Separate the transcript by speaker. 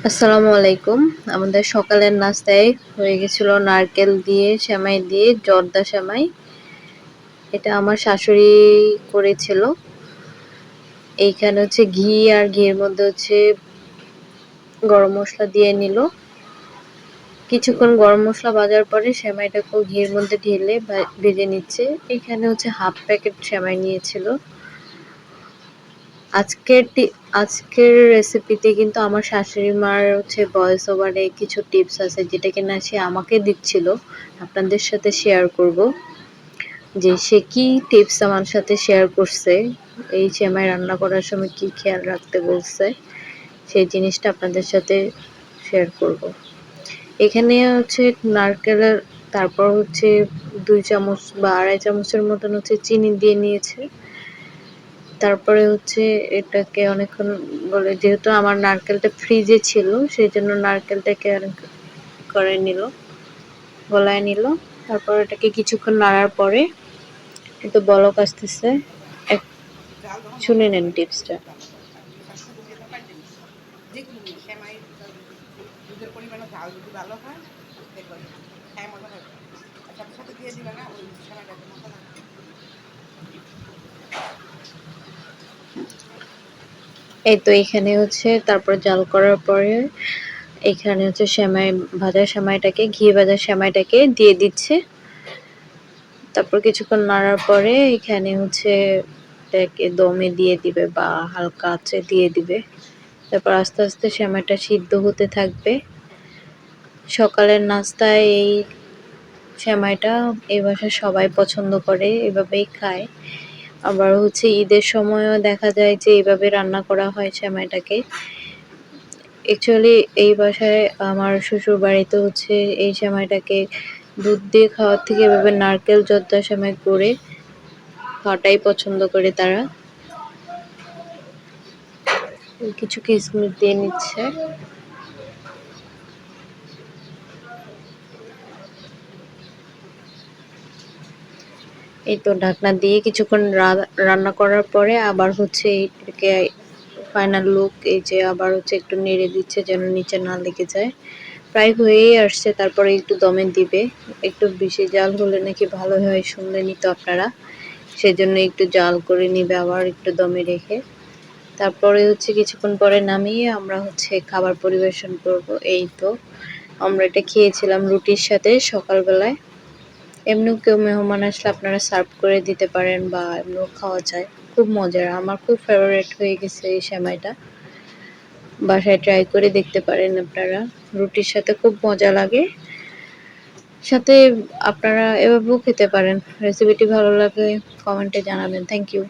Speaker 1: আসসালামু আলাইকুম। আমাদের সকালের নাস্তায় হয়ে গেছিল নারকেল দিয়ে সেমাই দিয়ে জর্দা সেমাই। এটা আমার শাশুড়ি করেছিল। এইখানে হচ্ছে ঘি আর ঘির মধ্যে হচ্ছে গরম মসলা দিয়ে নিল। কিছুক্ষণ গরম মসলা ভাজার পরে সেমাইটাকেও ঘির মধ্যে ঢেলে ভেজে নিচ্ছে। এখানে হচ্ছে হাফ প্যাকেট সেমাই নিয়েছিল। আজকের রেসিপিতে কিন্তু আমার শাশুড়ি মার হচ্ছে ভয়েস ওভারে কিছু টিপস আছে যেটা কিনা সে আমাকে দিচ্ছিল, আপনাদের সাথে শেয়ার করব যে সে কি টিপস আমার সাথে শেয়ার করছে, এই সেমাই রান্না করার সময় কি খেয়াল রাখতে বলছে সেই জিনিসটা আপনাদের সাথে শেয়ার করব। এখানে হচ্ছে নারকেলের, তারপর হচ্ছে 2 চামচ বা 2.5 চামচের মতন হচ্ছে চিনি দিয়ে নিয়েছে। তারপরে হচ্ছে এটাকে অনেকক্ষণ বলে, যেহেতু আমার নারকেলটা ফ্রিজে ছিল সেই জন্য নারকেলটাকে করে নিল, গলায় নিল। তারপর এটাকে কিছুক্ষণ নাড়ার পরে একটু বলক আসতেছে। শুনে নেন টিপসটা। এই তো এখানে হচ্ছে তারপর জাল করার পরে এখানে হচ্ছে সেমাই, ভাজা সেমাইটাকে, ঘি ভাজা সেমাইটাকে দিয়ে দিচ্ছে। তারপর কিছুক্ষণ নাড়ার পরে এখানে হচ্ছে এটাকে দমে দিয়ে দিবে বা হালকা আঁচে দিয়ে দিবে। তারপর আস্তে আস্তে সেমাইটা সিদ্ধ হতে থাকবে। সকালের নাস্তায় এই সেমাইটা এই বাসায় সবাই পছন্দ করে, এভাবেই খায়। আবার হচ্ছে ঈদের সময়ও দেখা যায় যে এইভাবে রান্না করা হয় সেমাইটাকে। অ্যাকচুয়ালি এই বাসায় আমার শ্বশুর বাড়িতে হচ্ছে এই সেমাইটাকে দুধ দিয়ে খাওয়ার থেকে এভাবে নারকেল জর্দা সেমাই করে খাওয়াটাই পছন্দ করে তারা। কিছু কিশমিশ দিয়ে নিচ্ছে। এই তো ঢাকনা দিয়ে কিছুক্ষণ রান্না করার পরে আবার হচ্ছে এটাকে ফাইনাল লুক, এই যে আবার হচ্ছে একটু নেড়ে দিচ্ছে যেন নিচে না লেগে যায়। প্রায় হয়েই আসছে, তারপরে একটু দমে দিবে। একটু বেশি জাল হলে নাকি ভালো হয় শুনলেনই তো আপনারা, সেজন্য একটু জাল করে নিবে আবার একটু দমে রেখে। তারপরে হচ্ছে কিছুক্ষণ পরে নামিয়ে আমরা হচ্ছে খাবার পরিবেশন করব। এই তো আমরা এটা খেয়েছিলাম রুটির সাথে সকালবেলায়। এমনিও কেউ মেহমান আসলে আপনারা সার্ভ করে দিতে পারেন বা এমনিও খাওয়া যায়। খুব মজার, আমার খুব ফেভারিট হয়ে গেছে এই সেমাইটা। বাসায় ট্রাই করে দেখতে পারেন আপনারা, রুটির সাথে খুব মজা লাগে। সাথে আপনারা এভাবেও খেতে পারেন। রেসিপিটি ভালো লাগলে কমেন্টে জানাবেন। Thank you.